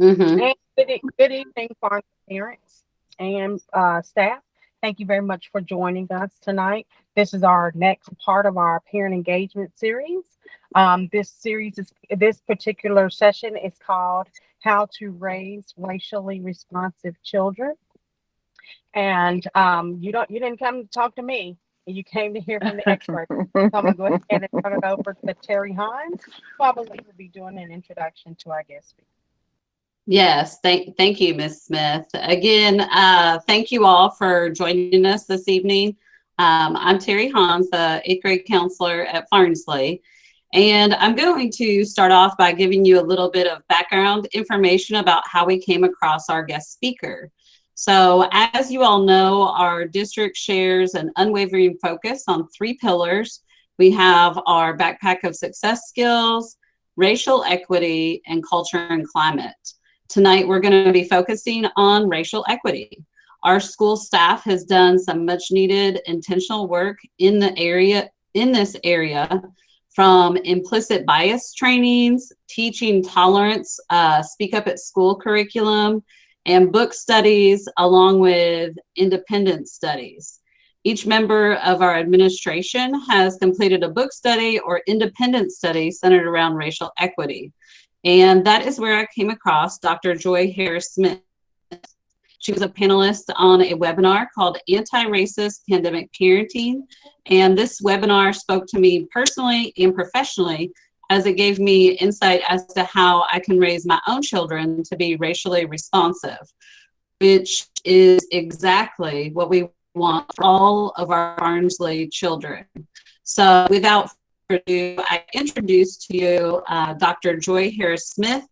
Mm-hmm. And good evening, farm parents and staff. Thank you very much for joining us tonight. This is our next part of our parent engagement series. This particular session is called "How to Raise Racially Responsive Children." And you didn't come to talk to me. You came to hear from the expert. So I'm gonna go ahead and turn it over to Terry Hines, who I believe will be doing an introduction to our guest speaker. Yes, thank you, Ms. Smith. Again, thank you all for joining us this evening. I'm Terry Hans, the eighth grade counselor at Farnsley, and I'm going to start off by giving you a little bit of background information about how we came across our guest speaker. So, as you all know, our district shares an unwavering focus on three pillars. We have our backpack of success skills, racial equity, and culture and climate. Tonight, we're going to be focusing on racial equity. Our school staff has done some much needed intentional work in this area, from implicit bias trainings, teaching tolerance, speak up at school curriculum, and book studies, along with independent studies. Each member of our administration has completed a book study or independent study centered around racial equity. And that is where I came across Dr. Joy Harris Smith. She was a panelist on a webinar called Anti-Racist Pandemic Parenting. And this webinar spoke to me personally and professionally, as it gave me insight as to how I can raise my own children to be racially responsive, which is exactly what we want for all of our Barnsley children. So without further ado, I introduce to you Dr. Joy Harris Smith,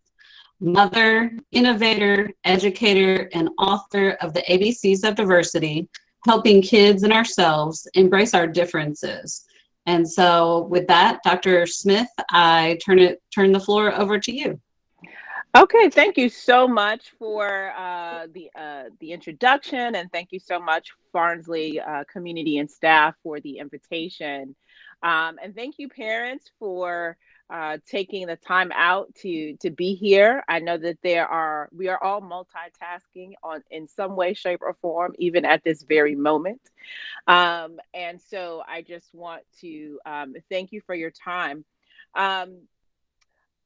mother, innovator, educator, and author of the ABCs of Diversity, helping kids and ourselves embrace our differences. And so with that, Dr. Smith, I turn the floor over to you. Okay, thank you so much for the introduction, and thank you so much, Barnsley community and staff, for the invitation. And thank you, parents, for taking the time out to be here. I know that we are all multitasking on in some way, shape, or form, even at this very moment. And so I just want to thank you for your time. Um,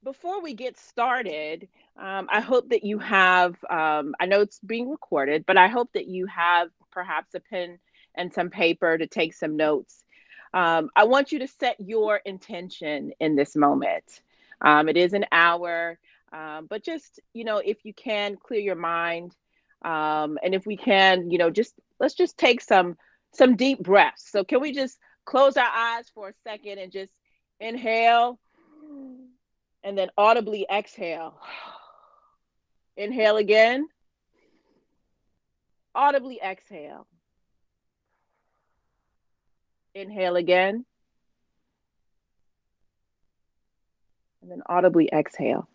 Before we get started, I hope that you have, I know it's being recorded, but I hope that you have perhaps a pen and some paper to take some notes. I want you to set your intention in this moment. It is an hour, but just, if you can clear your mind, and if we can, let's just take some deep breaths. So can we just close our eyes for a second and just inhale? And then audibly exhale. Inhale again. Audibly exhale. Inhale again. And then audibly exhale.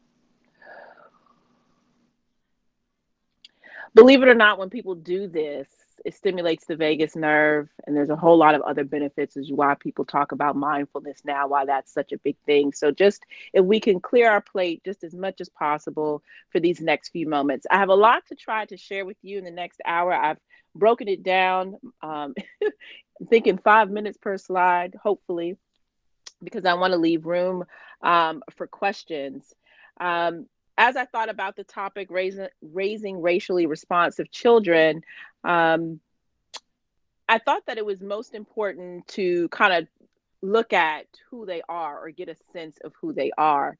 Believe it or not, when people do this, it stimulates the vagus nerve, and there's a whole lot of other benefits, is why people talk about mindfulness now, why that's such a big thing. So just if we can clear our plate just as much as possible for these next few moments. I have a lot to try to share with you in the next hour. I've broken it down. I'm thinking 5 minutes per slide, hopefully, because I want to leave room for questions. Um, as I thought about the topic, raising racially responsive children, um, I thought that it was most important to kind of look at who they are or get a sense of who they are.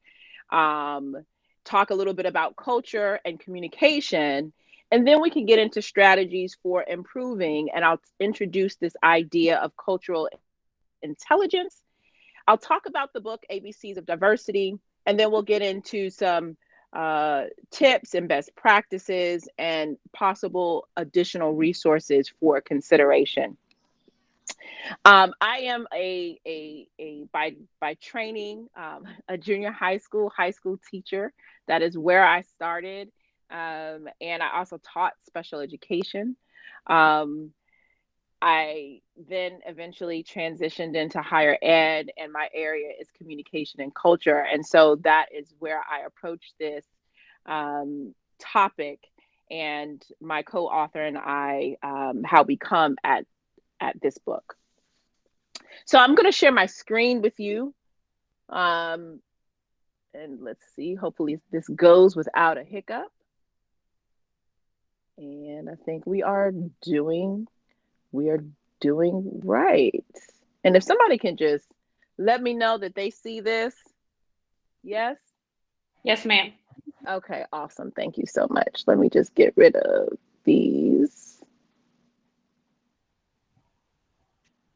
Um, Talk a little bit about culture and communication, and then we can get into strategies for improving. And I'll introduce this idea of cultural intelligence. I'll talk about the book ABCs of Diversity, and then we'll get into some tips and best practices and possible additional resources for consideration. I am a by training a junior high school teacher. That is where I started, and I also taught special education. Um, I then eventually transitioned into higher ed, and my area is communication and culture. And so that is where I approach this topic, and my co-author and I, how we come at this book. So I'm going to share my screen with you. And let's see, hopefully this goes without a hiccup. And I think we are doing right. And if somebody can just let me know that they see this. Yes? Yes, ma'am. Okay, awesome. Thank you so much. Let me just get rid of these.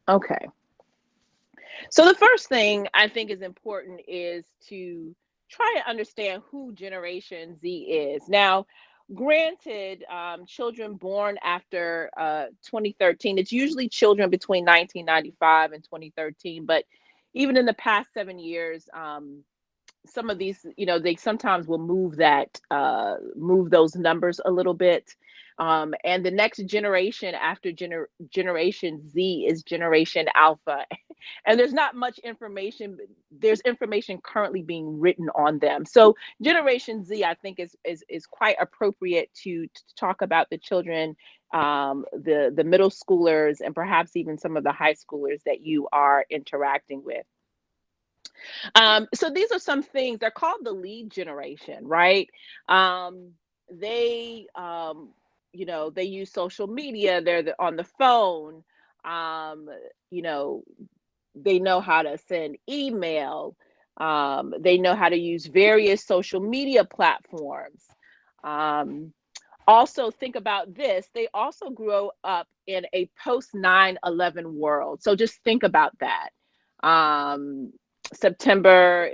Okay. So the first thing I think is important is to try to understand who Generation Z is. Now, granted, children born after 2013, it's usually children between 1995 and 2013, but even in the past 7 years, some of these, they sometimes will move those numbers a little bit. And the next generation after Generation Z is Generation Alpha. And there's not much information. There's information currently being written on them. So Generation Z, I think, is quite appropriate to talk about the children, the middle schoolers, and perhaps even some of the high schoolers that you are interacting with. So these are some things. They're called the lead generation, right? They they use social media. They're on the phone. They know how to send email. They know how to use various social media platforms. Also, think about this. They also grew up in a post 9/11 world. So just think about that. September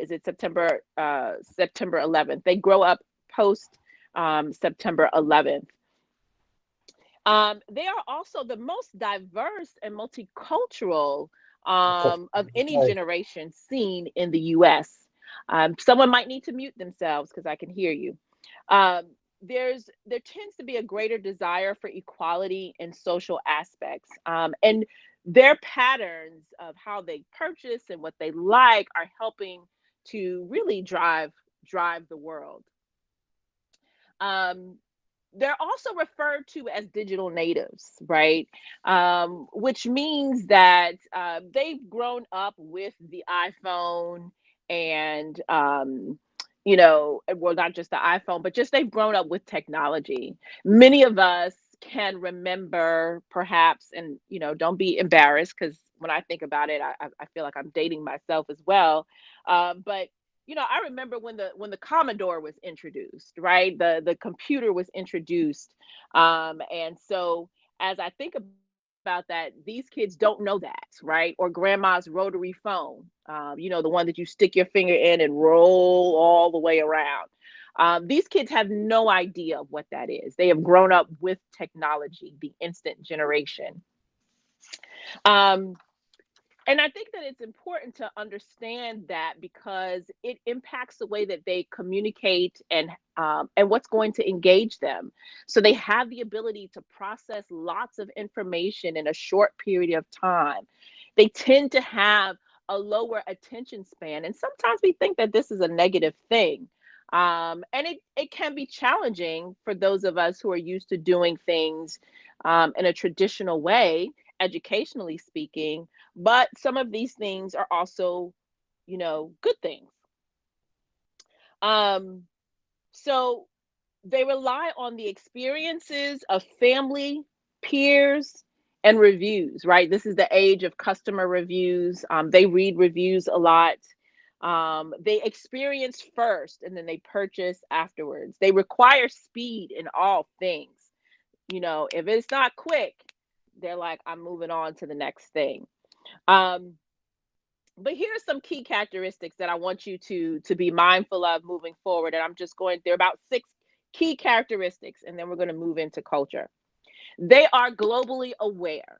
11th. They grow up post September 11th. They are also the most diverse and multicultural of any generation seen in the US. Someone might need to mute themselves because I can hear you. There tends to be a greater desire for equality in social aspects. And their patterns of how they purchase and what they like are helping to really drive the world. They're also referred to as digital natives, right? Which means that they've grown up with the iPhone and, well, not just the iPhone, but just they've grown up with technology. Many of us can remember perhaps, and, don't be embarrassed, because when I think about it, I feel like I'm dating myself as well. But I remember when the Commodore was introduced, right? The computer was introduced. And so as I think about that, these kids don't know that, right? Or grandma's rotary phone, the one that you stick your finger in and roll all the way around. These kids have no idea what that is. They have grown up with technology, the instant generation. And I think that it's important to understand that because it impacts the way that they communicate and what's going to engage them. So they have the ability to process lots of information in a short period of time. They tend to have a lower attention span. And sometimes we think that this is a negative thing. And it can be challenging for those of us who are used to doing things in a traditional way, educationally speaking. But some of these things are also, good things. So they rely on the experiences of family, peers, and reviews, right? This is the age of customer reviews. They read reviews a lot. They experience first and then they purchase afterwards. They require speed in all things. If it's not quick, they're like, I'm moving on to the next thing. But here's some key characteristics that I want you to be mindful of moving forward. And there are about 6 key characteristics, and then we're going to move into culture. They are globally aware.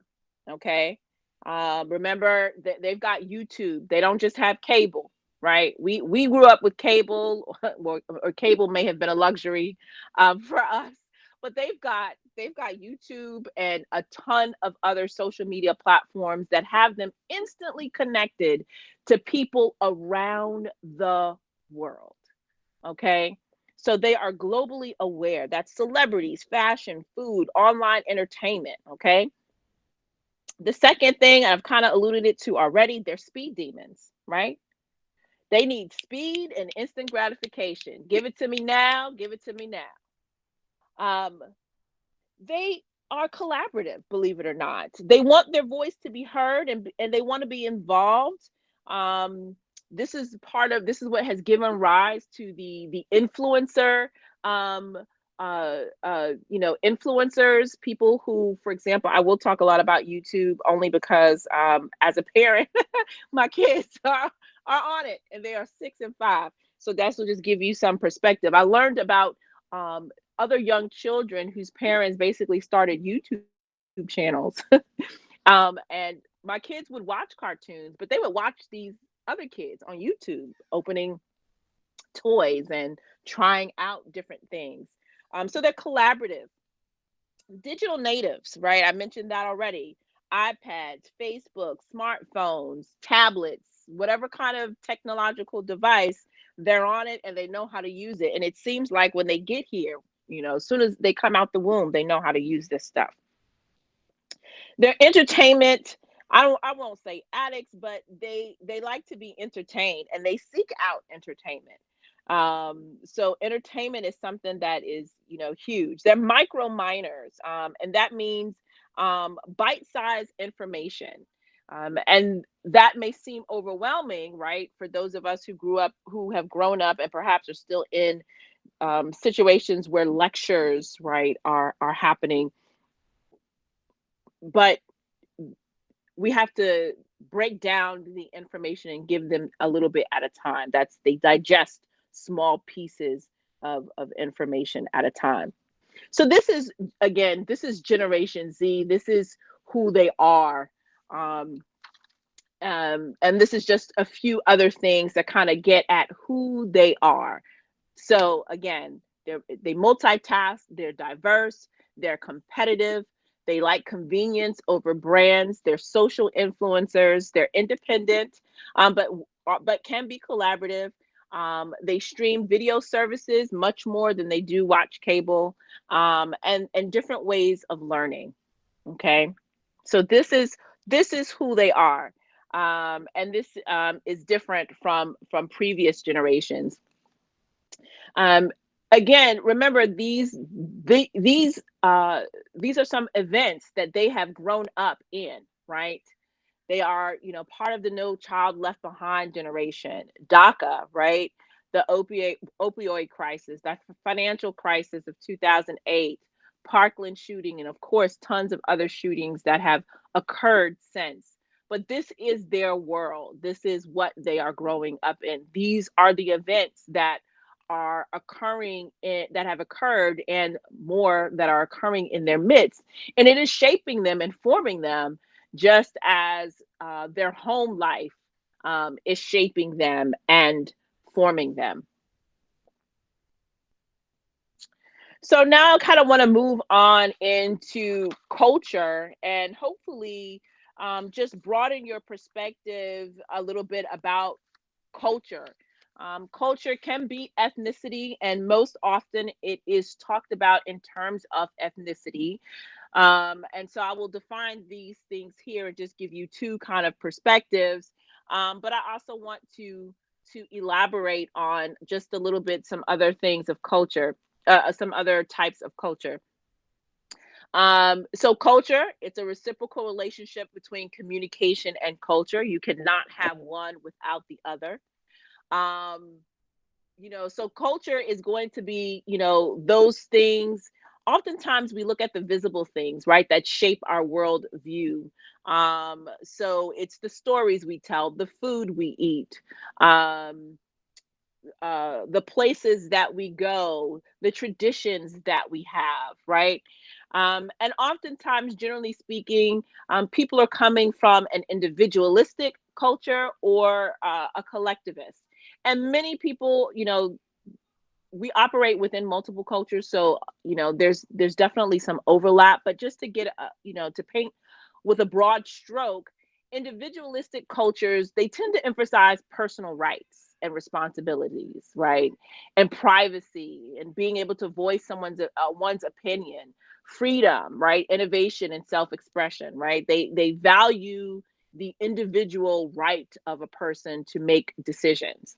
Okay. Remember that they've got YouTube. They don't just have cable, right? We grew up with cable, or cable may have been a luxury for us. But they've got YouTube and a ton of other social media platforms that have them instantly connected to people around the world. Okay. So they are globally aware. That's celebrities, fashion, food, online entertainment, okay? The second thing, I've kind of alluded it to already, they're speed demons, right? They need speed and instant gratification. Give it to me now, give it to me now. Um, they are collaborative, believe it or not. They want their voice to be heard, and they want to be involved. Um, this is what has given rise to the influencer, um, influencers, people who, for example, I will talk a lot about YouTube only because as a parent, my kids are on it, and they are 6 and 5. So that's will just give you some perspective. I learned about um, other young children whose parents basically started YouTube channels. And my kids would watch cartoons, but they would watch these other kids on YouTube opening toys and trying out different things. So they're collaborative. Digital natives, right? I mentioned that already. iPads, Facebook, smartphones, tablets, whatever kind of technological device, they're on it and they know how to use it. And it seems like when they get here, as soon as they come out the womb, they know how to use this stuff. Their entertainment, I won't say addicts, but they like to be entertained and they seek out entertainment. So entertainment is something that is, huge. They're micro miners, and that means bite-sized information. And that may seem overwhelming, right, for those of us who have grown up and perhaps are still in situations where lectures, right, are happening. But we have to break down the information and give them a little bit at a time. They digest small pieces of information at a time. So this is Generation Z. This is who they are. And this is just a few other things that kind of get at who they are. So again, they multitask, they're diverse, they're competitive, they like convenience over brands, they're social influencers, they're independent, but can be collaborative. They stream video services much more than they do watch cable, and different ways of learning. Okay, so this is who they are, and this is different from previous generations. Again, remember these are some events that they have grown up in, right? They are, part of the No Child Left Behind generation, DACA, right? The opioid crisis, that financial crisis of 2008, Parkland shooting, and of course, tons of other shootings that have occurred since. But this is their world. This is what they are growing up in. These are the events that are occurring that have occurred, and more that are occurring in their midst. And it is shaping them and forming them, just as their home life is shaping them and forming them. So now I kind of want to move on into culture and hopefully just broaden your perspective a little bit about culture. Culture can be ethnicity, and most often it is talked about in terms of ethnicity. And so I will define these things here and just give you two kind of perspectives. But I also want to elaborate on just a little bit some other things of culture, some other types of culture. So culture, it's a reciprocal relationship between communication and culture. You cannot have one without the other. So culture is going to be, those things. Oftentimes we look at the visible things, right, that shape our world view. So it's the stories we tell, the food we eat, the places that we go, the traditions that we have, right? And oftentimes, generally speaking, people are coming from an individualistic culture or a collectivist. And many people, we operate within multiple cultures, so there's definitely some overlap. But just to get to paint with a broad stroke, individualistic cultures, they tend to emphasize personal rights. and responsibilities, right? And privacy, and being able to voice one's opinion, freedom, right? Innovation and self-expression, right? They value the individual right of a person to make decisions.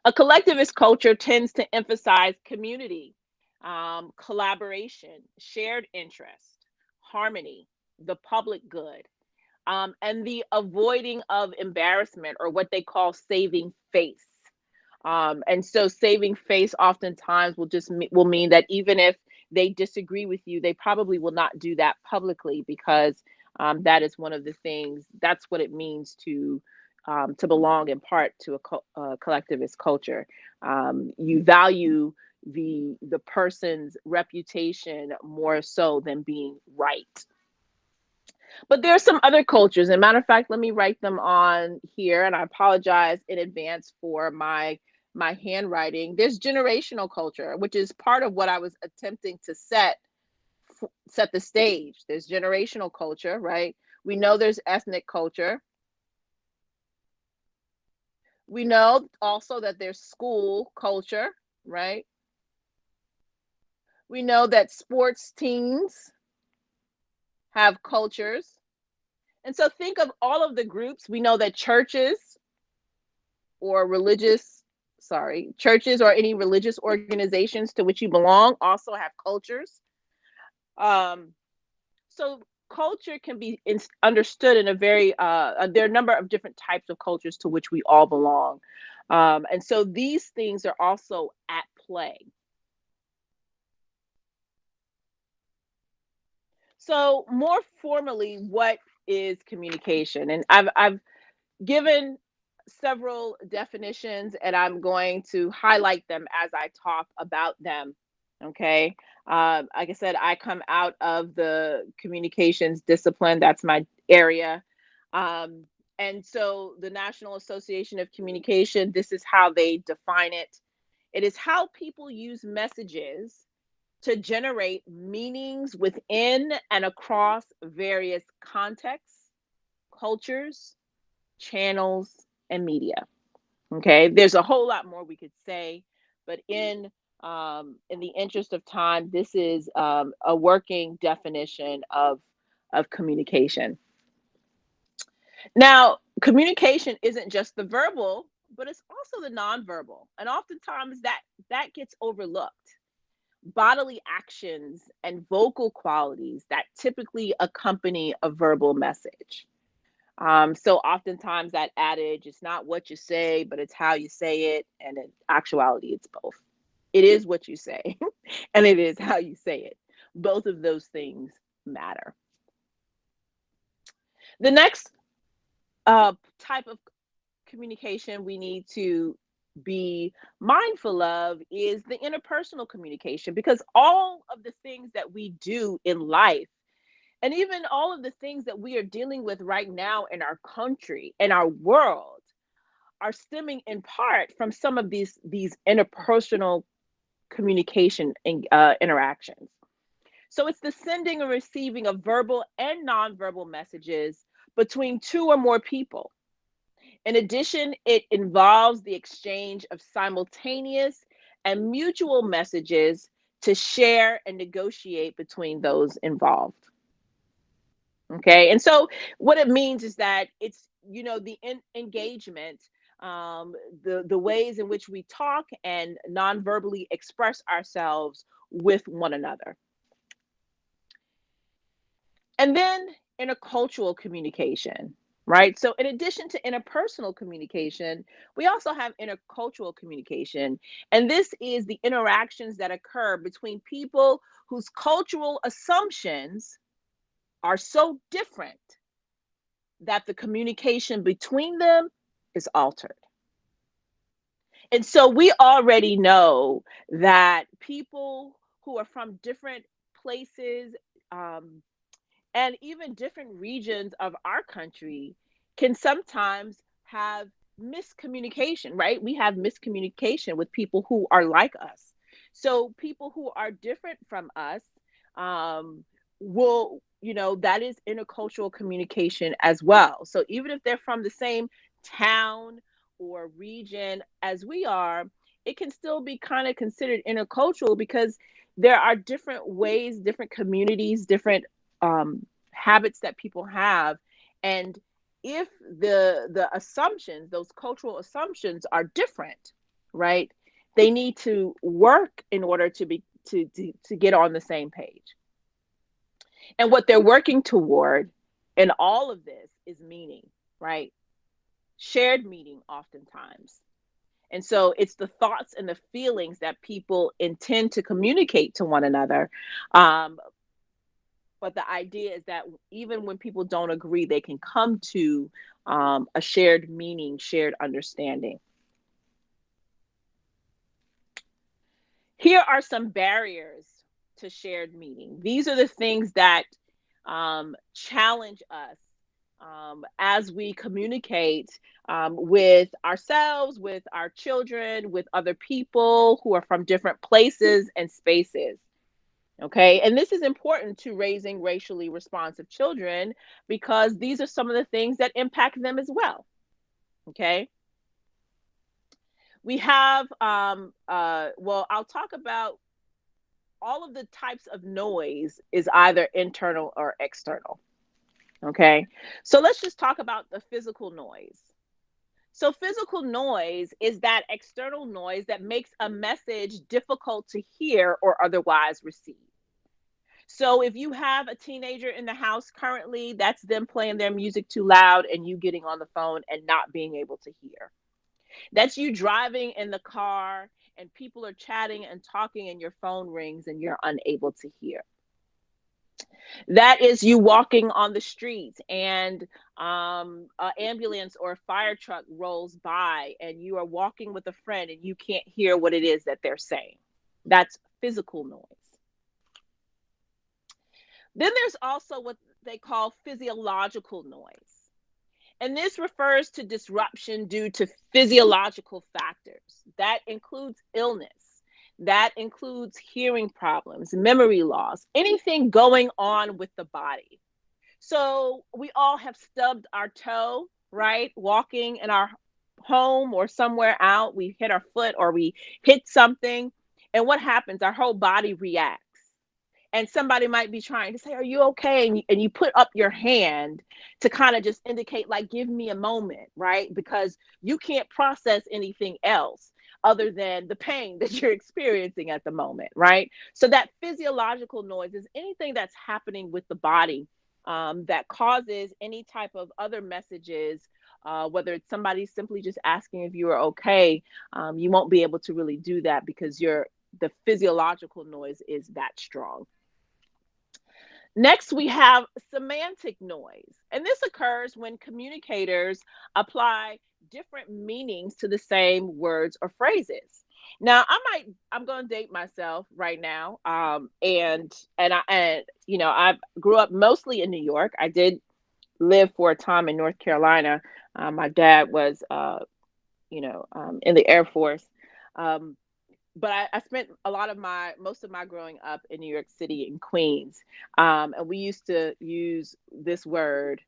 A collectivist culture tends to emphasize community, collaboration, shared interest, harmony, the public good, and the avoiding of embarrassment, or what they call saving face. And so saving face oftentimes will mean that even if they disagree with you, they probably will not do that publicly, because that is one of the things, that's what it means to belong in part to a collectivist culture. You value the person's reputation more so than being right. But there are some other cultures, and matter of fact, let me write them on here, and I apologize in advance for my handwriting. There's generational culture, which is part of what I was attempting to set the stage. There's generational culture, right? We know there's ethnic culture. We know also that there's school culture, right? We know that sports teams have cultures. And so think of all of the groups. We know that churches or any religious organizations to which you belong also have cultures. So culture can be understood in a very, there are a number of different types of cultures to which we all belong. And so these things are also at play. So more formally, what is communication? And I've given several definitions, and I'm going to highlight them as I talk about them. Okay. Like I said, I come out of the communications discipline. That's my area. And so the National Association of Communication, this is how they define it. It is how people use messages to generate meanings within and across various contexts, cultures, channels, and media. Okay, there's a whole lot more we could say, but in the interest of time, this is a working definition of communication. Now, communication isn't just the verbal, but it's also the nonverbal, and oftentimes that gets overlooked. Bodily actions and vocal qualities that typically accompany a verbal message. So oftentimes that adage, it's not what you say, but it's how you say it. And in actuality, it's both. It is what you say, and it is how you say it. Both of those things matter. The next type of communication we need to be mindful of is the interpersonal communication, because all of the things that we do in life, and even all of the things that we are dealing with right now in our country and our world, are stemming in part from some of these interpersonal communication interactions. So it's the sending and receiving of verbal and nonverbal messages between two or more people. In addition, it involves the exchange of simultaneous and mutual messages to share and negotiate between those involved. Okay, and so what it means is that it's, the engagement, the ways in which we talk and non-verbally express ourselves with one another. And then intercultural communication, right? So in addition to interpersonal communication, we also have intercultural communication. And this is the interactions that occur between people whose cultural assumptions are so different that the communication between them is altered. And so we already know that people who are from different places, and even different regions of our country can sometimes have miscommunication, right? We have miscommunication with people who are like us. So people who are different from us will, that is intercultural communication as well. So even if they're from the same town or region as we are, it can still be kind of considered intercultural because there are different ways, different communities, different habits that people have. And if the assumptions, those cultural assumptions are different, right? They need to work in order to be to get on the same page. And what they're working toward in all of this is meaning, right? Shared meaning oftentimes. And so it's the thoughts and the feelings that people intend to communicate to one another. But the idea is that even when people don't agree, they can come to a shared meaning, shared understanding. Here are some barriers to shared meaning. These are the things that challenge us as we communicate with ourselves, with our children, with other people who are from different places and spaces. Okay, and this is important to raising racially responsive children because these are some of the things that impact them as well. Okay, we have, well, I'll talk about all of the types of noise is either internal or external. Okay, so let's just talk about the physical noise. So physical noise is that external noise that makes a message difficult to hear or otherwise receive. So if you have a teenager in the house currently, that's them playing their music too loud and you getting on the phone and not being able to hear. That's you driving in the car and people are chatting and talking and your phone rings and you're unable to hear. That is you walking on the street and an ambulance or a fire truck rolls by and you are walking with a friend and you can't hear what it is that they're saying. That's physical noise. Then there's also what they call physiological noise. And this refers to disruption due to physiological factors. That includes illness. That includes hearing problems, memory loss, anything going on with the body. So we all have stubbed our toe, right? Walking in our home or somewhere out, we hit our foot or we hit something. And what happens? Our whole body reacts. And somebody might be trying to say, are you okay? And you put up your hand to kind of just indicate, like, give me a moment, right? Because you can't process anything else other than the pain that you're experiencing at the moment, right? So that physiological noise is anything that's happening with the body that causes any type of other messages, whether it's somebody simply just asking if you are okay, you won't be able to really do that because the physiological noise is that strong. Next, we have semantic noise. And this occurs when communicators apply different meanings to the same words or phrases. Now, I'm going to date myself right now. I grew up mostly in New York. I did live for a time in North Carolina. My dad was, in the Air Force. But I spent most of my growing up in New York City in Queens. And we used to use this word.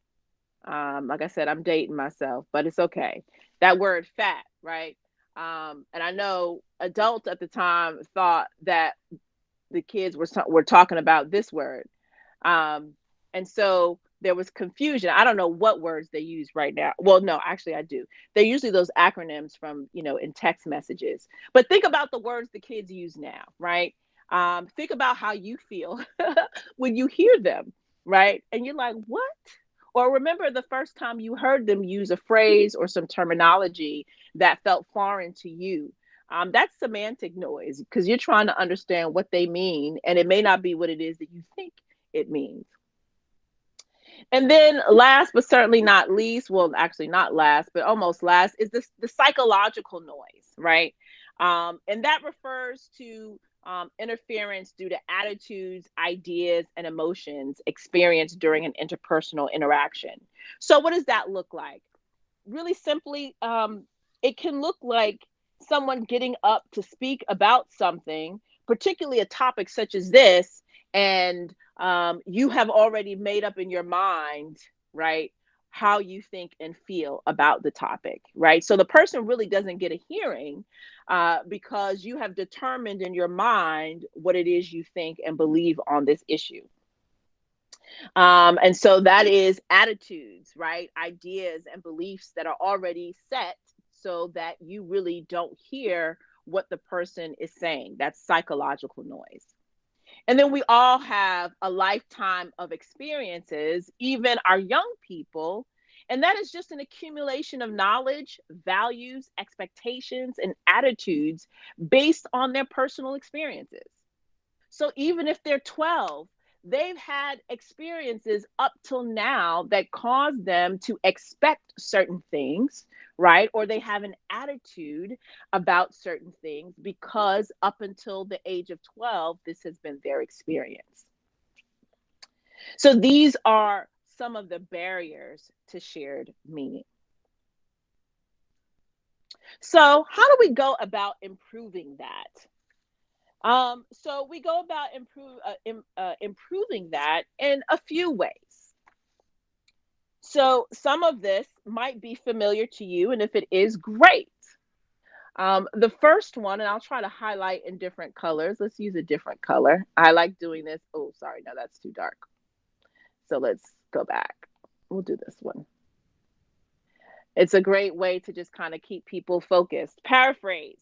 Like I said, I'm dating myself, but it's okay. That word fat, right? And I know adults at the time thought that the kids were talking about this word. And so there was confusion. I don't know what words they use right now. Well, no, actually I do. They're usually those acronyms from, in text messages. But think about the words the kids use now, right? Think about how you feel when you hear them, right? And you're like, what? Or remember the first time you heard them use a phrase or some terminology that felt foreign to you. That's semantic noise because you're trying to understand what they mean, and it may not be what it is that you think it means. And then last, but certainly not least, well, actually not last, but almost last, is the psychological noise, right? And that refers to interference due to attitudes, ideas, and emotions experienced during an interpersonal interaction. So what does that look like? Really simply, it can look like someone getting up to speak about something, particularly a topic such as this, and you have already made up in your mind, right, how you think and feel about the topic, right? So the person really doesn't get a hearing because you have determined in your mind what it is you think and believe on this issue. And so that is attitudes, right? Ideas and beliefs that are already set so that you really don't hear what the person is saying. That's psychological noise. And then we all have a lifetime of experiences, even our young people. And that is just an accumulation of knowledge, values, expectations, and attitudes based on their personal experiences. So even if they're 12, they've had experiences up till now that cause them to expect certain things, right? Or they have an attitude about certain things because up until the age of 12, this has been their experience. So these are some of the barriers to shared meaning. So how do we go about improving that? So we go about improving that in a few ways. So some of this might be familiar to you, and if it is, great. The first one, and I'll try to highlight in different colors. Let's use a different color. I like doing this. Oh, sorry, no, that's too dark. So let's go back. We'll do this one. It's a great way to just kind of keep people focused. Paraphrase.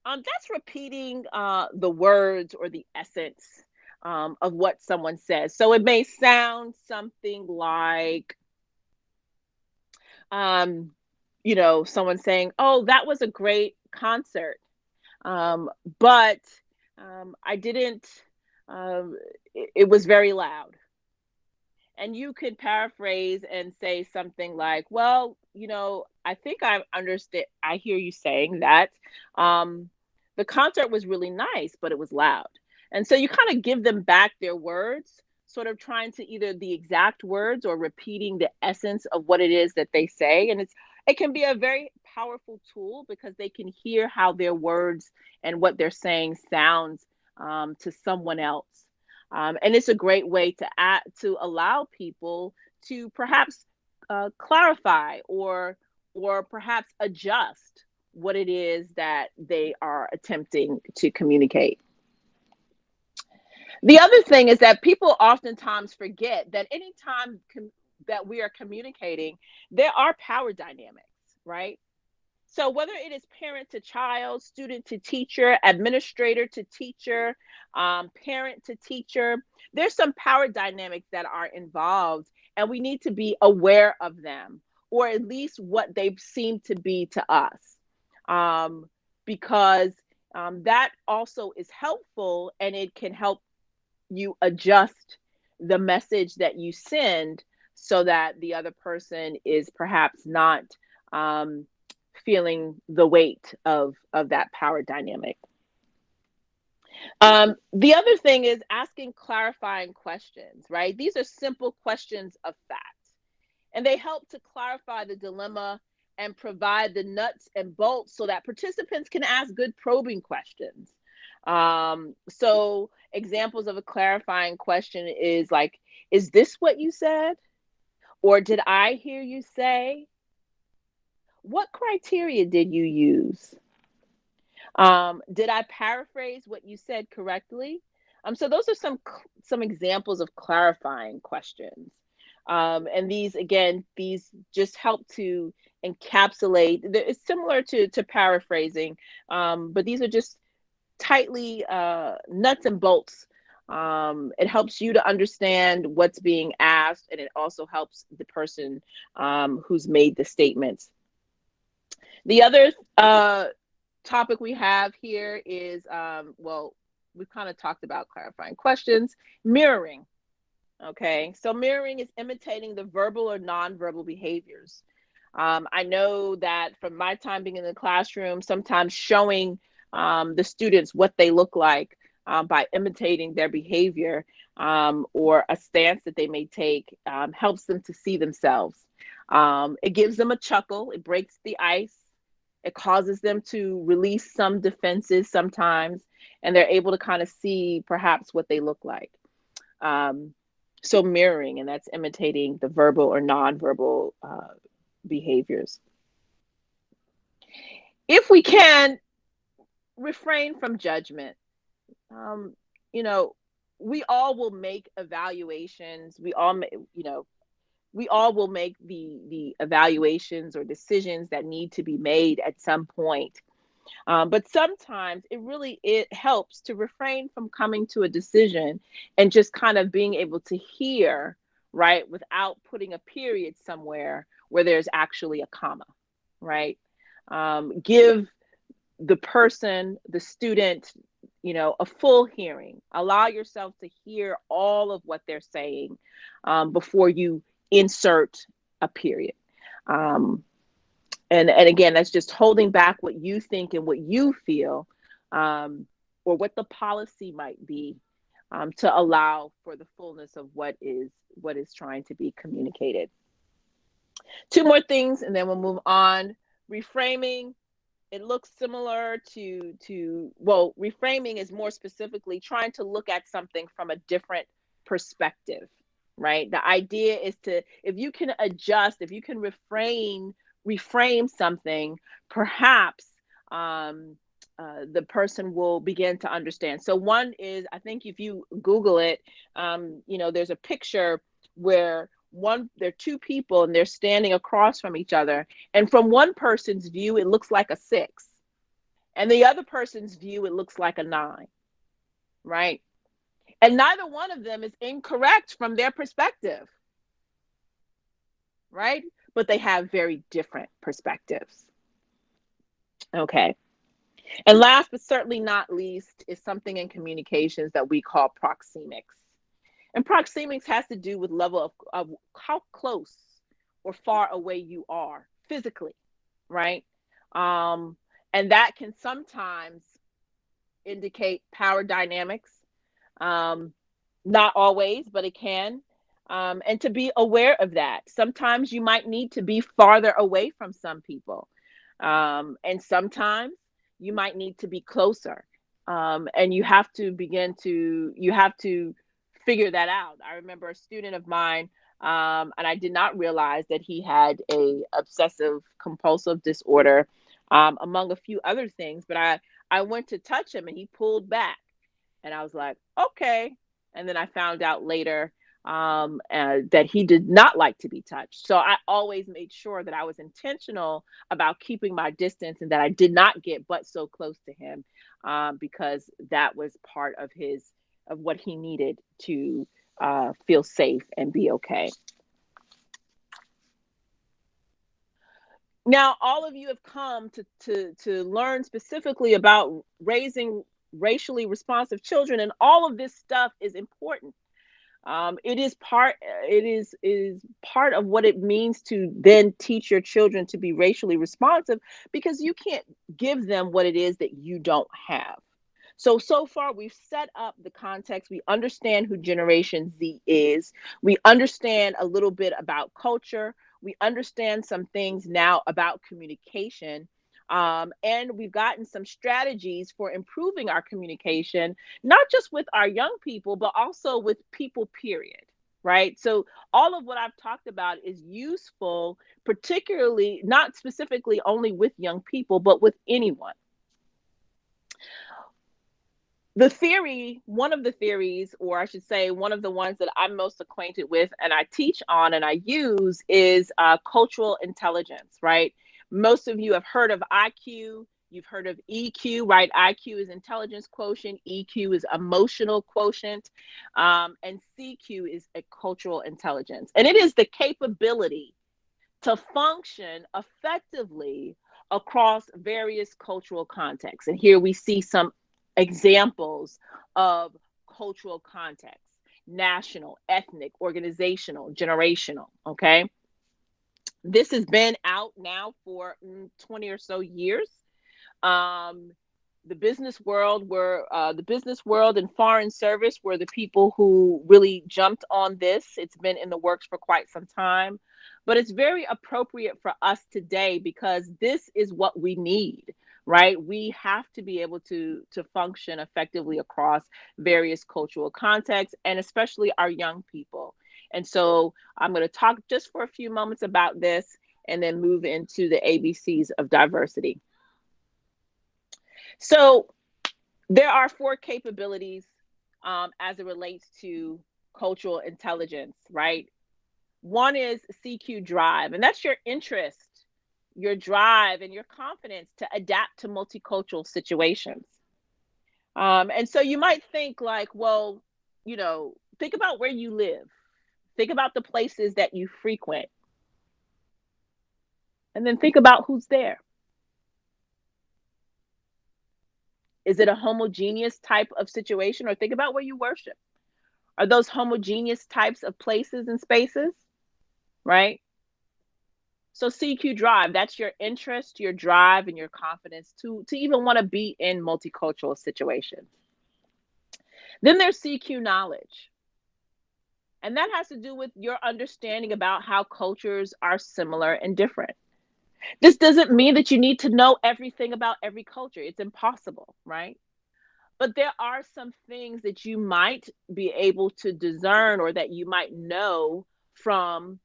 That's repeating the words or the essence of what someone says. So it may sound something like, someone saying, "Oh, that was a great concert, but I didn't. It was very loud." And you could paraphrase and say something like, "Well, I think I understand. I hear you saying that." The concert was really nice, but it was loud. And so you kind of give them back their words, sort of trying to either the exact words or repeating the essence of what it is that they say. And it can be a very powerful tool because they can hear how their words and what they're saying sounds to someone else. And it's a great way to allow people to perhaps clarify or perhaps adjust what it is that they are attempting to communicate. The other thing is that people oftentimes forget that anytime that we are communicating, there are power dynamics, right? So whether it is parent to child, student to teacher, administrator to teacher, parent to teacher, there's some power dynamics that are involved, and we need to be aware of them, or at least what they seem to be to us. Because that also is helpful, and it can help you adjust the message that you send so that the other person is perhaps not feeling the weight of that power dynamic. The other thing is asking clarifying questions, right? These are simple questions of fact, and they help to clarify the dilemma and provide the nuts and bolts so that participants can ask good probing questions. So examples of a clarifying question is like, is this what you said? Or did I hear you say? What criteria did you use? Did I paraphrase what you said correctly? So those are some examples of clarifying questions. And these just help to encapsulate. It's similar to paraphrasing, but these are just tightly nuts and bolts. It helps you to understand what's being asked, and it also helps the person who's made the statements. The other topic we have here is, we've kind of talked about clarifying questions, mirroring. Okay, so mirroring is imitating the verbal or nonverbal behaviors. I know that from my time being in the classroom, sometimes showing the students what they look like by imitating their behavior or a stance that they may take helps them to see themselves. It gives them a chuckle, it breaks the ice, it causes them to release some defenses sometimes, and they're able to kind of see perhaps what they look like. So mirroring, and that's imitating the verbal or nonverbal behaviors. If we can refrain from judgment, you know, we all will make evaluations. We all, we all will make the evaluations or decisions that need to be made at some point. But sometimes it helps to refrain from coming to a decision and just kind of being able to hear, right, without putting a period somewhere where there's actually a comma, right? Give the person, the student, a full hearing. Allow yourself to hear all of what they're saying before you insert a period. And again, that's just holding back what you think and what you feel, or what the policy might be, to allow for the fullness of what is trying to be communicated. Two more things, and then we'll move on. Reframing. It looks similar to well, reframing is more specifically trying to look at something from a different perspective, right? The idea is if you can adjust, if you can reframe something, perhaps the person will begin to understand. So one is, I think if you Google it, there's a picture where there are two people and they're standing across from each other. And from one person's view, it looks like a 6. And the other person's view, it looks like a 9, right? And neither one of them is incorrect from their perspective, right? But they have very different perspectives. Okay. And last but certainly not least is something in communications that we call proxemics. And proxemics has to do with level of how close or far away you are physically, right? And that can sometimes indicate power dynamics. Not always, but it can. And to be aware of that. Sometimes you might need to be farther away from some people. And sometimes you might need to be closer. And you have to figure that out. I remember a student of mine, and I did not realize that he had a obsessive compulsive disorder, among a few other things, but I went to touch him and he pulled back, and I was like, okay. And then I found out later that he did not like to be touched. So I always made sure that I was intentional about keeping my distance and that I did not get but so close to him, because that was part of what he needed to feel safe and be okay. Now, all of you have come to learn specifically about raising racially responsive children, and all of this stuff is important. It is part of what it means to then teach your children to be racially responsive, because you can't give them what it is that you don't have. So far, we've set up the context. We understand who Generation Z is. We understand a little bit about culture. We understand some things now about communication. And we've gotten some strategies for improving our communication, not just with our young people, but also with people, period. Right? So all of what I've talked about is useful, particularly, not specifically only with young people, but with anyone. One of the theories, or I should say, one of the ones that I'm most acquainted with and I teach on and I use is cultural intelligence, right? Most of you have heard of IQ, you've heard of EQ, right? IQ is intelligence quotient, EQ is emotional quotient, and CQ is a cultural intelligence. And it is the capability to function effectively across various cultural contexts. And here we see some examples of cultural context: national, ethnic, organizational, generational. Okay. This has been out now for 20 or so years. The business world and foreign service were the people who really jumped on this. It's been in the works for quite some time, but it's very appropriate for us today because this is what we need right? We have to be able to function effectively across various cultural contexts, and especially our young people. And so I'm going to talk just for a few moments about this and then move into the ABCs of diversity. So there are 4 capabilities as it relates to cultural intelligence, right? One is CQ drive, and that's your interest, your drive, and your confidence to adapt to multicultural situations. And so you might think like, well, think about where you live, think about the places that you frequent, and then think about who's there. Is it a homogeneous type of situation? Or think about where you worship. Are those homogeneous types of places and spaces, right? So CQ drive, that's your interest, your drive, and your confidence to even want to be in multicultural situations. Then there's CQ knowledge. And that has to do with your understanding about how cultures are similar and different. This doesn't mean that you need to know everything about every culture. It's impossible, right? But there are some things that you might be able to discern, or that you might know from,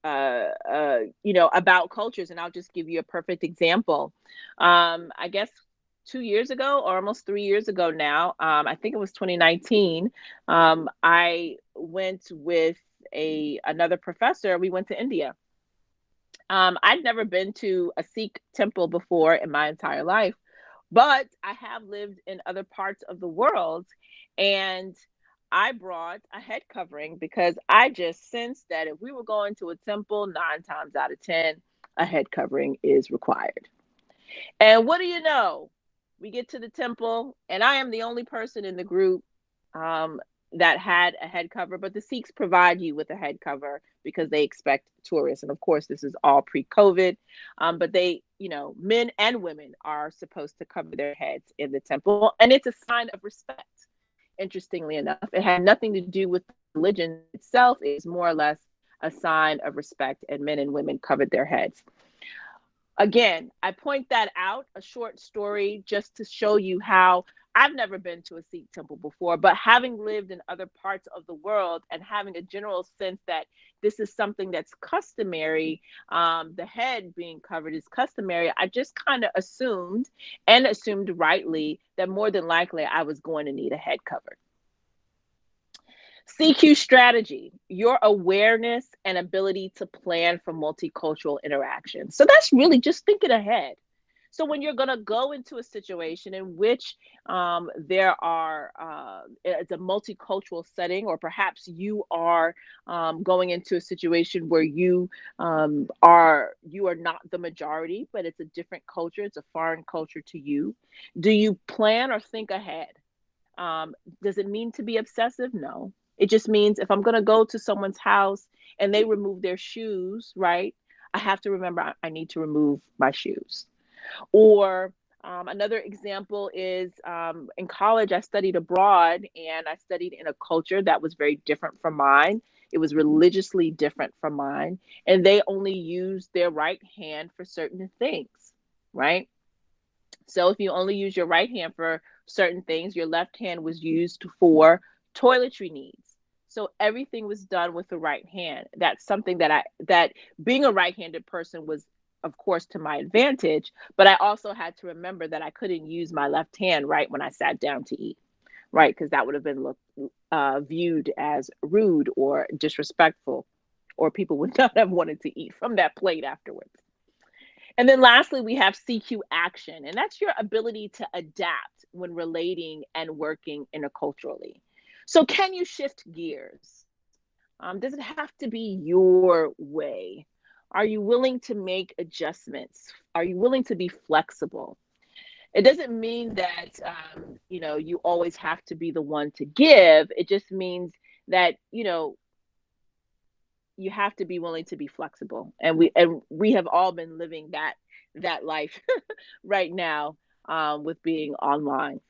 about cultures. And I'll just give you a perfect example. I guess 2 years ago, or almost 3 years ago now, I think it was 2019, I went with another professor. We went to India. I'd never been to a Sikh temple before in my entire life, but I have lived in other parts of the world, and I brought a head covering because I just sensed that if we were going to a temple, 9 times out of 10, a head covering is required. And what do you know? We get to the temple, and I am the only person in the group that had a head cover, but the Sikhs provide you with a head cover because they expect tourists. And of course, this is all pre-COVID, but they, men and women are supposed to cover their heads in the temple. And it's a sign of respect. Interestingly enough, it had nothing to do with religion itself. It was more or less a sign of respect, and men and women covered their heads. Again, I point that out, a short story, just to show you how I've never been to a Sikh temple before, but having lived in other parts of the world and having a general sense that this is something that's customary, the head being covered is customary, I just kind of assumed rightly that more than likely I was going to need a head cover. CQ strategy, your awareness and ability to plan for multicultural interaction. So that's really just thinking ahead. So when you're going to go into a situation in which it's a multicultural setting, or perhaps you are going into a situation where you are not the majority, but it's a different culture, it's a foreign culture to you. Do you plan or think ahead? Does it mean to be obsessive? No. It just means if I'm going to go to someone's house and they remove their shoes, right? I have to remember I need to remove my shoes. Or another example is in college, I studied abroad, and I studied in a culture that was very different from mine. It was religiously different from mine, and they only used their right hand for certain things, right? So if you only use your right hand for certain things, your left hand was used for toiletry needs. So everything was done with the right hand. That's something that being a right-handed person was, of course, to my advantage, but I also had to remember that I couldn't use my left hand right when I sat down to eat, right? Because that would have been viewed as rude or disrespectful, or people would not have wanted to eat from that plate afterwards. And then lastly, we have CQ action, and that's your ability to adapt when relating and working interculturally. So can you shift gears? Does it have to be your way? Are you willing to make adjustments? Are you willing to be flexible? It doesn't mean that, you always have to be the one to give. It just means that, you have to be willing to be flexible. And we have all been living that life right now with being online.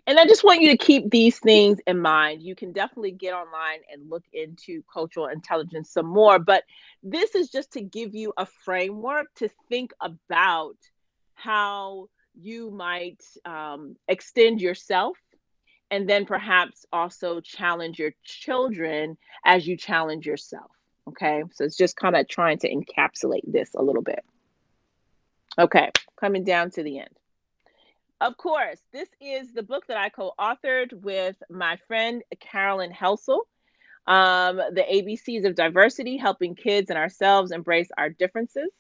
And I just want you to keep these things in mind. You can definitely get online and look into cultural intelligence some more, but this is just to give you a framework to think about how you might extend yourself, and then perhaps also challenge your children as you challenge yourself. Okay, so it's just kind of trying to encapsulate this a little bit. Okay, coming down to the end. Of course, this is the book that I co-authored with my friend Carolyn Helsel, The ABCs of Diversity, Helping Kids and Ourselves Embrace Our Differences.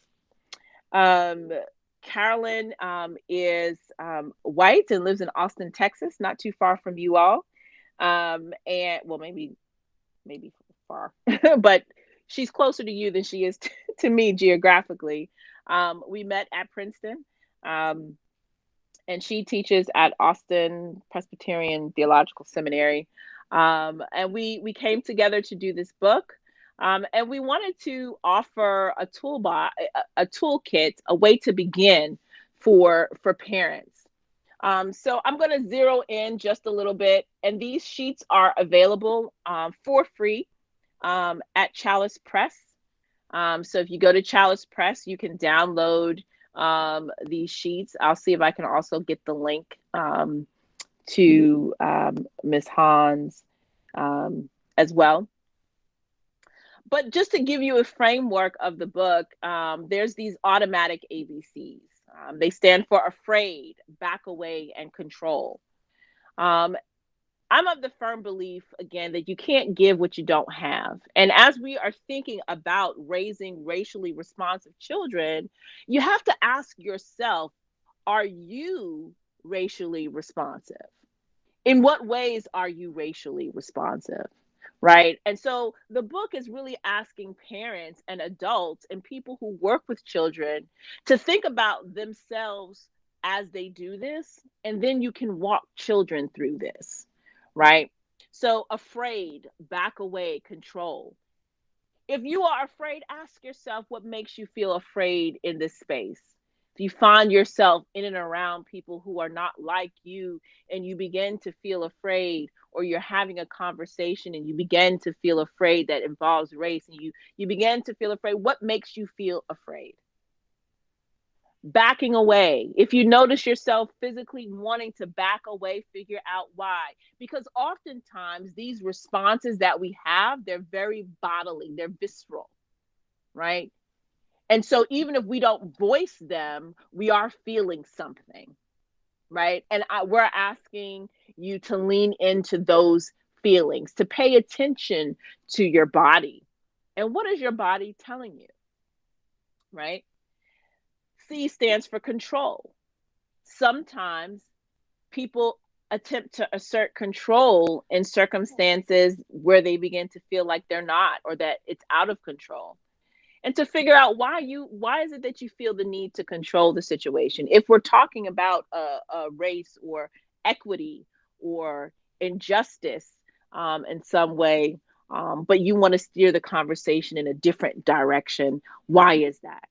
Carolyn is white and lives in Austin, Texas, not too far from you all. And well, maybe far, but she's closer to you than she is to me geographically. We met at Princeton. And she teaches at Austin Presbyterian Theological Seminary. And we came together to do this book. And we wanted to offer a toolkit, a way to begin for parents. So I'm going to zero in just a little bit. And these sheets are available for free at Chalice Press. So if you go to Chalice Press, you can download these sheets. I'll see if I can also get the link to Ms. Hans as well. But just to give you a framework of the book, there's these automatic ABCs. They stand for afraid, back away, and control. I'm of the firm belief, again, that you can't give what you don't have. And as we are thinking about raising racially responsive children, you have to ask yourself, are you racially responsive? In what ways are you racially responsive? Right? And so the book is really asking parents and adults and people who work with children to think about themselves as they do this, and then you can walk children through this. Right? So afraid, back away, control. If you are afraid, ask yourself what makes you feel afraid in this space. If you find yourself in and around people who are not like you and you begin to feel afraid, or you're having a conversation and you begin to feel afraid that involves race, and you begin to feel afraid, what makes you feel afraid? Backing away. If you notice yourself physically wanting to back away, figure out why. Because oftentimes these responses that we have, they're very bodily, they're visceral, right? And so even if we don't voice them, we are feeling something, right? And we're asking you to lean into those feelings, to pay attention to your body. And what is your body telling you, right? C stands for control. Sometimes people attempt to assert control in circumstances where they begin to feel like they're not, or that it's out of control. And to figure out why is it that you feel the need to control the situation? If we're talking about a race or equity or injustice in some way, but you want to steer the conversation in a different direction, why is that?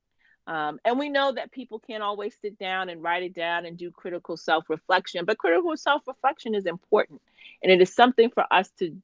And we know that people can't always sit down and write it down and do critical self-reflection, but critical self-reflection is important, and it is something for us to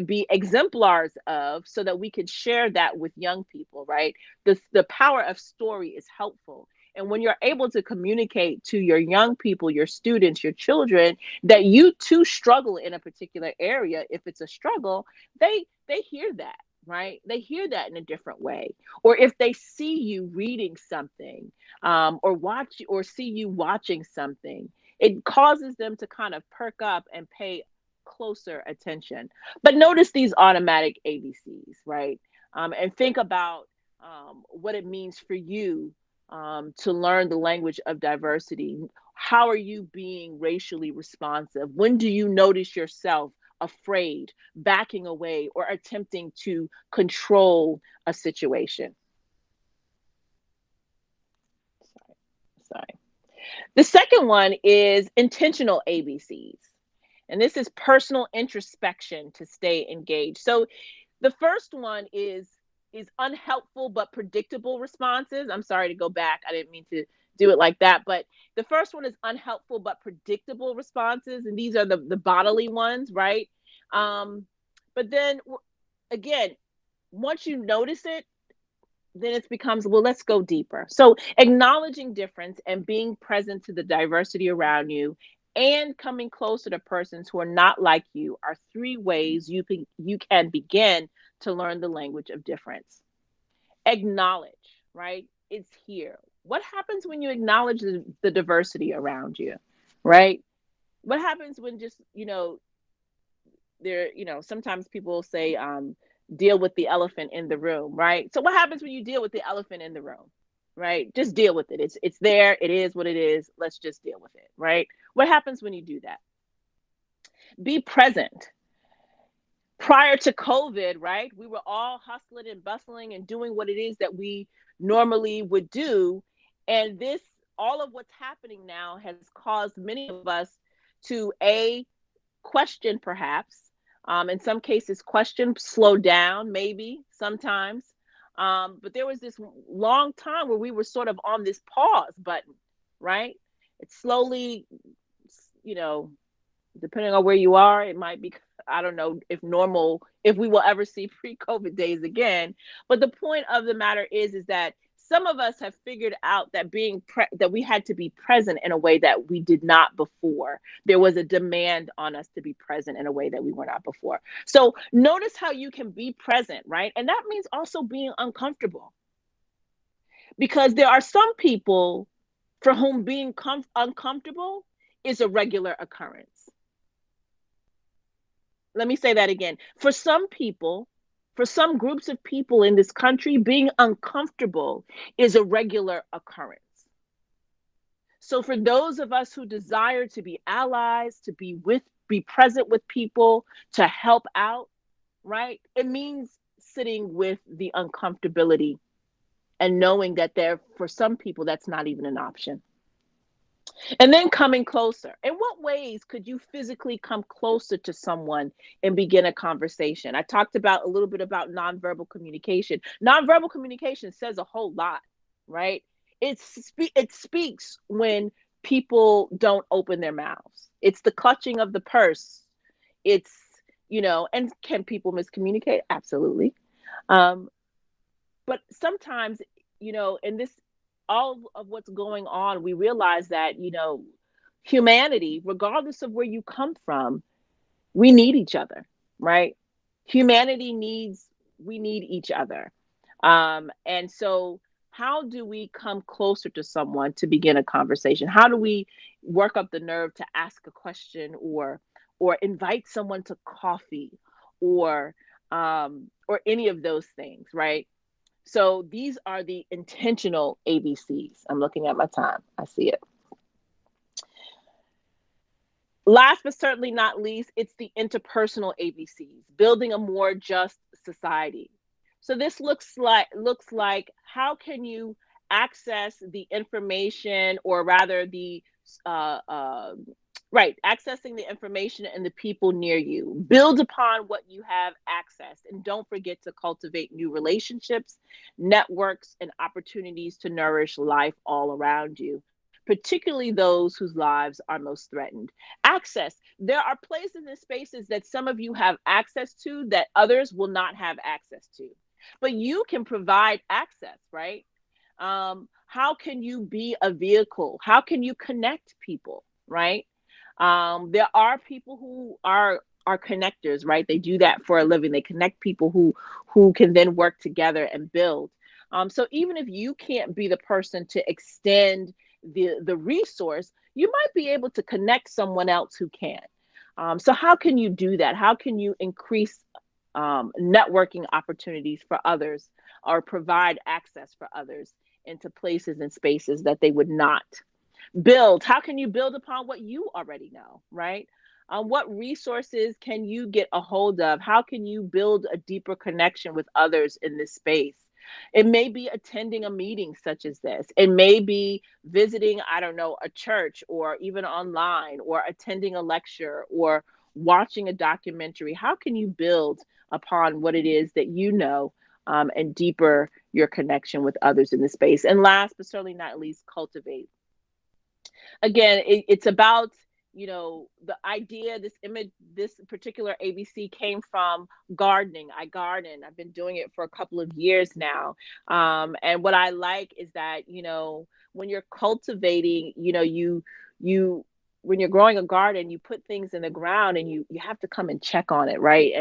be exemplars of, so that we can share that with young people. Right? The power of story is helpful. And when you're able to communicate to your young people, your students, your children, that you too struggle in a particular area, if it's a struggle, they hear that. Right? They hear that in a different way. Or if they see you reading something, or see you watching something, it causes them to kind of perk up and pay closer attention. But notice these automatic ABCs, right? And think about what it means for you to learn the language of diversity. How are you being racially responsive? When do you notice yourself afraid, backing away, or attempting to control a situation? Sorry. The second one is intentional ABCs. And this is personal introspection to stay engaged. So the first one is unhelpful but predictable responses. I'm sorry to go back. I didn't mean do it like that. But the first one is unhelpful but predictable responses, and these are the bodily ones, right? But then again, once you notice it, then it becomes, well, let's go deeper. So acknowledging difference and being present to the diversity around you and coming closer to persons who are not like you are 3 ways you can begin to learn the language of difference. Acknowledge, right? It's here. What happens when you acknowledge the diversity around you, right? What happens when just, sometimes people say, deal with the elephant in the room, right? So what happens when you deal with the elephant in the room, right? Just deal with it. It's there. It is what it is. Let's just deal with it, right? What happens when you do that? Be present. Prior to COVID, right? We were all hustling and bustling and doing what it is that we normally would do. And all of what's happening now has caused many of us to question perhaps, in some cases question, slow down maybe sometimes. But there was this long time where we were sort of on this pause button, right? It's slowly, depending on where you are, it might be, I don't know if we will ever see pre-COVID days again. But the point of the matter is that some of us have figured out that that we had to be present in a way that we did not before. There was a demand on us to be present in a way that we were not before. So notice how you can be present, right? And that means also being uncomfortable. Because there are some people for whom being uncomfortable is a regular occurrence. Let me say that again. For some people, for some groups of people in this country, being uncomfortable is a regular occurrence. So for those of us who desire to be allies, to be present with people, to help out, right? It means sitting with the uncomfortability and knowing that for some people, that's not even an option. And then coming closer. In what ways could you physically come closer to someone and begin a conversation? I talked a little bit about nonverbal communication. Nonverbal communication says a whole lot, right? It speaks when people don't open their mouths. It's the clutching of the purse. It's, and can people miscommunicate? Absolutely. But sometimes, in this, all of what's going on, we realize that, humanity, regardless of where you come from, we need each other, right? We need each other. And so how do we come closer to someone to begin a conversation? How do we work up the nerve to ask a question or invite someone to coffee or any of those things, right? So these are the intentional ABCs. I'm looking at my time. I see it. Last but certainly not least, it's the interpersonal ABCs, building a more just society. So this looks like how can you access the information, or rather accessing the information and the people near you. Build upon what you have accessed, and don't forget to cultivate new relationships, networks, and opportunities to nourish life all around you, particularly those whose lives are most threatened. Access. There are places and spaces that some of you have access to that others will not have access to, but you can provide access, right? How can you be a vehicle? How can you connect people, right? There are people who are connectors, right? They do that for a living. They connect people who can then work together and build. So even if you can't be the person to extend the resource, you might be able to connect someone else who can. So how can you do that? How can you increase networking opportunities for others, or provide access for others into places and spaces that they would not? Build. How can you build upon what you already know, right? What resources can you get a hold of? How can you build a deeper connection with others in this space? It may be attending a meeting such as this. It may be visiting, I don't know, a church, or even online, or attending a lecture, or watching a documentary. How can you build upon what it is that you know and deeper your connection with others in the space. And last but certainly not least, cultivate. Again, it's about, you know, the idea, this image, this particular ABC came from gardening. I garden. I've been doing it for a couple of years now. And what I like is that, you know, when you're cultivating, you know, when you're growing a garden, you put things in the ground and you have to come and check on it, right?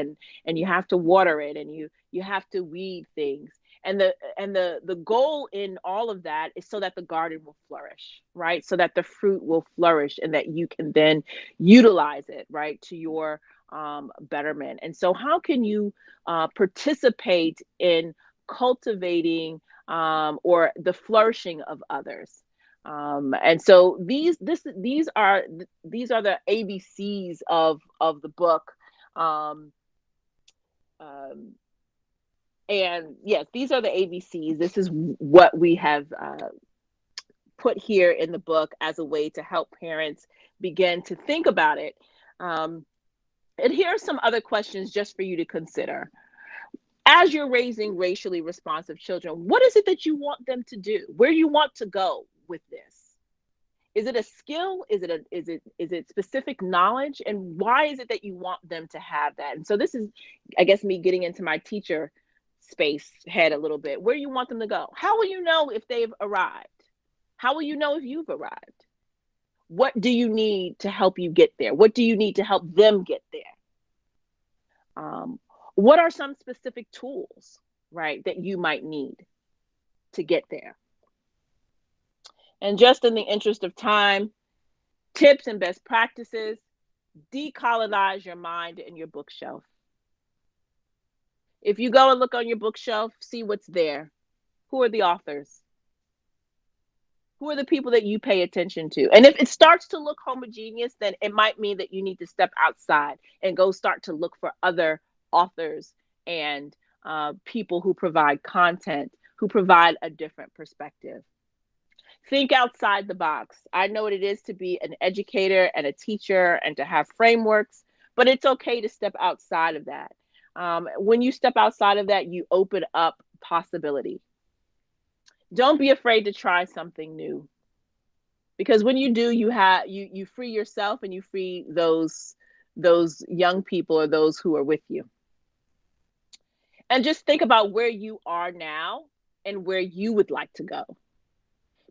And you have to water it, and you have to weed things. And the goal in all of that is so that the garden will flourish, right? So that the fruit will flourish and that you can then utilize it, right, to your betterment. And so how can you participate in cultivating or the flourishing of others? And so these are the ABCs of the book. And yes, these are the ABCs. This is what we have put here in the book as a way to help parents begin to think about it. And here are some other questions just for you to consider. As you're raising racially responsive children, what is it that you want them to do? Where do you want to go with this? Is it a skill? Is it specific knowledge? And why is it that you want them to have that? And so this is, I guess, me getting into my teacher space head a little bit. Where do you want them to go? How will you know if they've arrived? How will you know if you've arrived? What do you need to help you get there? What do you need to help them get there? What are some specific tools, right, that you might need to get there? And just in the interest of time, tips and best practices: decolonize your mind and your bookshelf. If you go and look on your bookshelf, see what's there. Who are the authors? Who are the people that you pay attention to? And if it starts to look homogeneous, then it might mean that you need to step outside and go start to look for other authors and people who provide content, who provide a different perspective. Think outside the box. I know what it is to be an educator and a teacher and to have frameworks, but it's okay to step outside of that. When you step outside of that, you open up possibility. Don't be afraid to try something new, because when you do, you free yourself and you free those young people or those who are with you. And just think about where you are now and where you would like to go,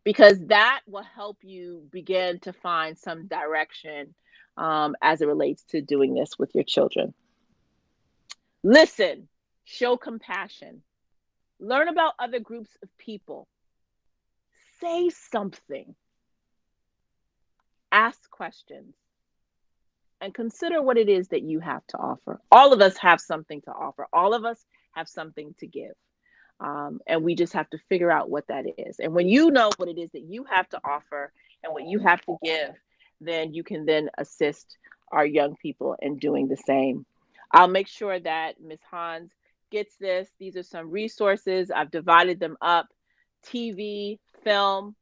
because that will help you begin to find some direction as it relates to doing this with your children. Listen, show compassion, learn about other groups of people, say something, ask questions, and consider what it is that you have to offer. All of us have something to offer. All of us have something to give. And we just have to figure out what that is. And when you know what it is that you have to offer and what you have to give, then you can then assist our young people in doing the same. I'll make sure that Ms. Hans gets this. These are some resources. I've divided them up: TV, film,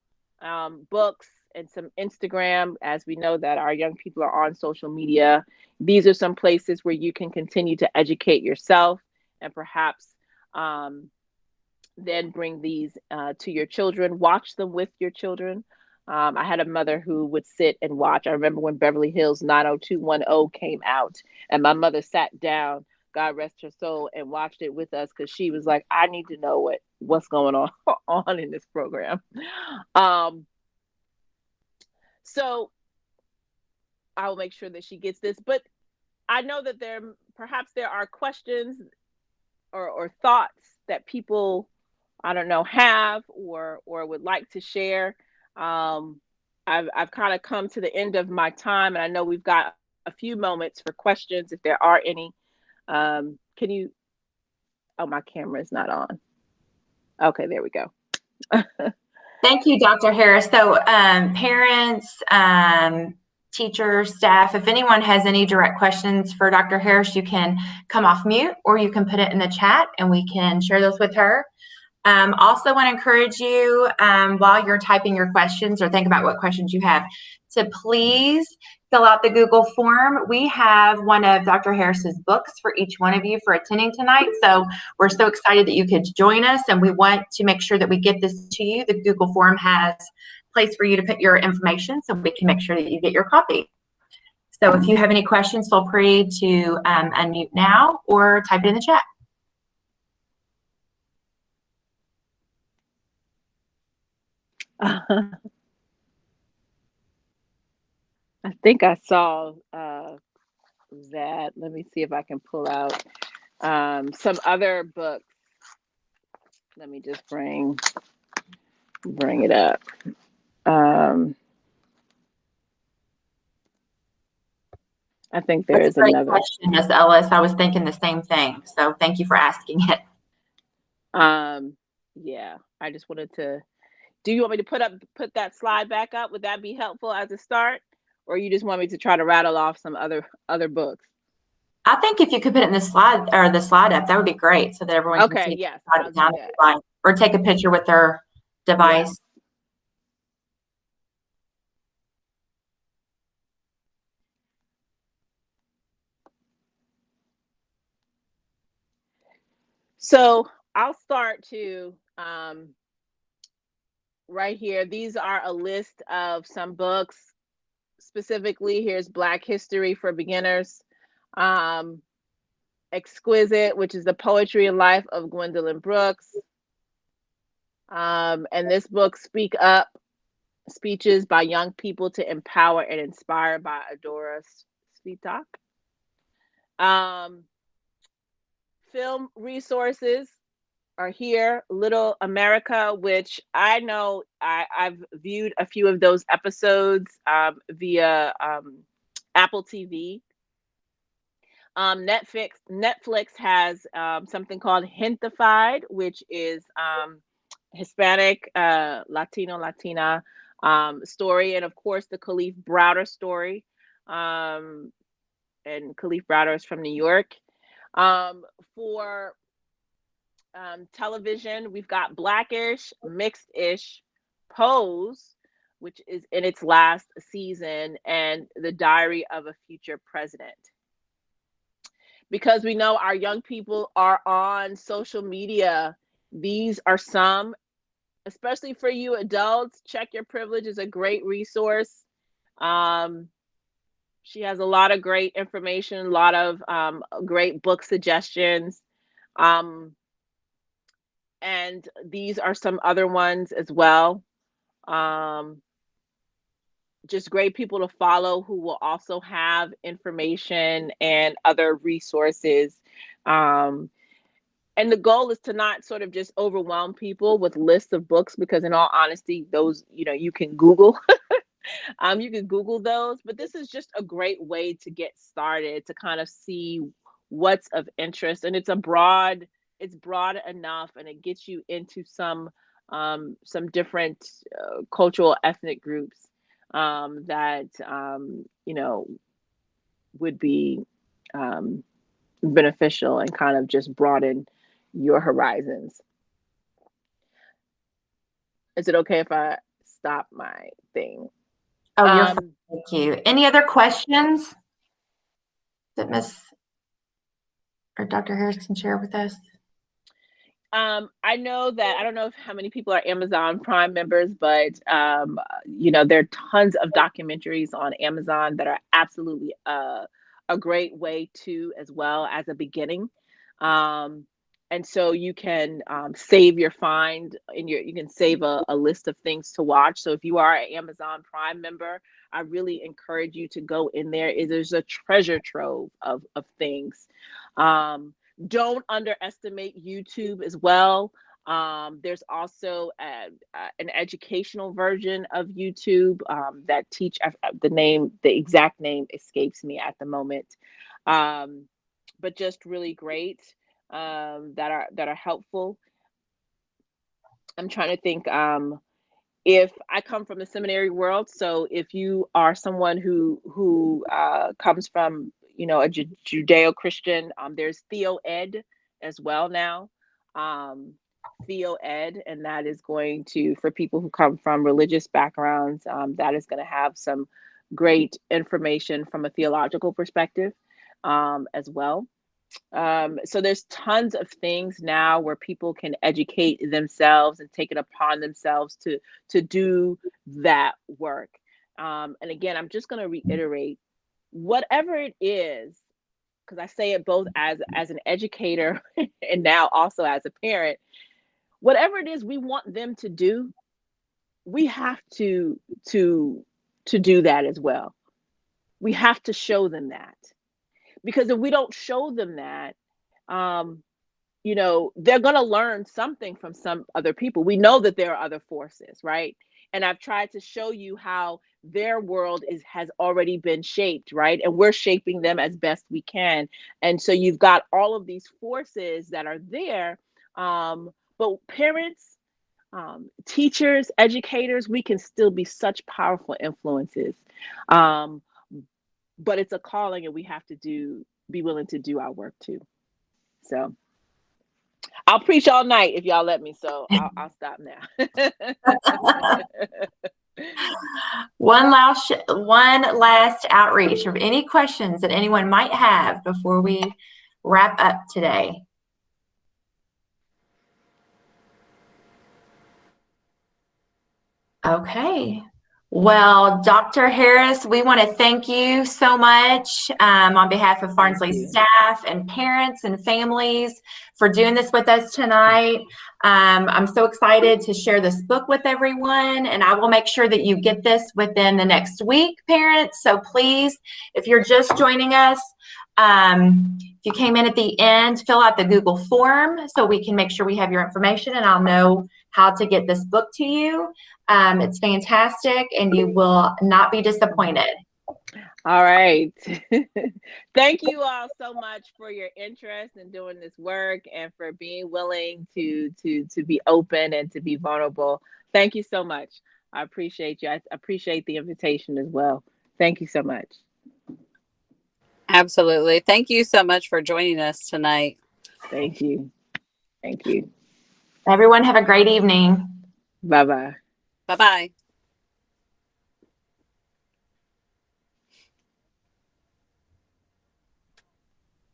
books, and some Instagram, as we know that our young people are on social media. These are some places where you can continue to educate yourself and perhaps then bring these to your children. Watch them with your children. I had a mother who would sit and watch. I remember when Beverly Hills 90210 came out, and my mother sat down, God rest her soul, and watched it with us, because she was like, I need to know what's going on in this program. So I will make sure that she gets this. But I know that perhaps there are questions or thoughts that people, I don't know, have or would like to share. I've kind of come to the end of my time, and I know we've got a few moments for questions if there are any. Can you? Oh, my camera is not on. Okay, there we go. Thank you, Dr. Harris. So parents, teachers, staff, if anyone has any direct questions for Dr. Harris, you can come off mute or you can put it in the chat and we can share those with her. Also want to encourage you while you're typing your questions or think about what questions you have, to please fill out the Google form. We have one of Dr. Harris's books for each one of you for attending tonight. So we're so excited that you could join us, and we want to make sure that we get this to you. The Google form has a place for you to put your information so we can make sure that you get your copy. So if you have any questions, feel free to unmute now or type it in the chat. I think I saw that. Let me see if I can pull out some other books. Let me just bring it up. I think there is another question, Ms. Ellis. I was thinking the same thing. So thank you for asking it. Yeah, I just wanted to. Do you want me to put that slide back up? Would that be helpful as a start, or you just want me to try to rattle off some other books? I think if you could put it in the slide up, that would be great, so that everyone can see. Yes, it down or take a picture with their device. Yeah. So I'll start to right here. These are a list of some books. Specifically, here's Black History for Beginners. Exquisite, which is the poetry and life of Gwendolyn Brooks. And this book, Speak Up, Speeches by Young People to Empower and Inspire by Adora Svitak. Film resources are here. Little America, which I know I've viewed a few of those episodes via Apple TV. Netflix has something called Hintified, which is Hispanic, Latina story, and of course the Khalif Browder story. And Khalif Browder is from New York. For television, we've got Blackish, Mixed-ish, Pose, which is in its last season, and The Diary of a Future President. Because we know our young people are on social media, these are some, especially for you adults. Check Your Privilege is a great resource. She has a lot of great information, a lot of great book suggestions. And these are some other ones as well. Just great people to follow who will also have information and other resources. And the goal is to not sort of just overwhelm people with lists of books, because in all honesty, those, you can Google. You can Google those, but this is just a great way to get started, to kind of see what's of interest. And it's broad enough, and it gets you into some different cultural ethnic groups that would be beneficial and kind of just broaden your horizons. Is it okay if I stop my thing? Oh, you're fine. Thank you. Any other questions that Ms. or Dr. Harris can share with us? I know that, I don't know how many people are Amazon Prime members, but there are tons of documentaries on Amazon that are absolutely a great way to, as well as a beginning. And so you can save your find, and you can save a list of things to watch. So if you are an Amazon Prime member, I really encourage you to go in there. There's a treasure trove of things. Don't underestimate YouTube as well. There's also an educational version of YouTube that teach, the exact name escapes me at the moment, but just really great, that are helpful. I'm trying to think. If I come from the seminary world, so if you are someone who comes from a Judeo-Christian, there's Theo Ed as well now. Theo Ed, and that is going to, for people who come from religious backgrounds, that is going to have some great information from a theological perspective as well. So there's tons of things now where people can educate themselves and take it upon themselves to do that work. And again, I'm just going to reiterate, whatever it is, because I say it both as an educator and now also as a parent, whatever it is we want them to do, we have to do that as well. We have to show them that, because if we don't show them that, you know, they're going to learn something from some other people. We know that there are other forces, right? And I've tried to show you how their world has already been shaped, right? And we're shaping them as best we can. And so you've got all of these forces that are there. But parents, teachers, educators, we can still be such powerful influences. But it's a calling, and we have to be willing to do our work too. So I'll preach all night if y'all let me, so I'll stop now. One last outreach of any questions that anyone might have before we wrap up today. Okay. Well, Dr. Harris, we want to thank you so much on behalf of Farnsley staff and parents and families for doing this with us tonight. I'm so excited to share this book with everyone, and I will make sure that you get this within the next week, parents. So please, if you're just joining us, if you came in at the end, fill out the Google form so we can make sure we have your information, and I'll know how to get this book to you. It's fantastic, and you will not be disappointed. All right. Thank you all so much for your interest in doing this work and for being willing to be open and to be vulnerable. Thank you so much. I appreciate you. I appreciate the invitation as well. Thank you so much. Absolutely. Thank you so much for joining us tonight. Thank you. Thank you. Everyone have a great evening. Bye-bye. Bye-bye.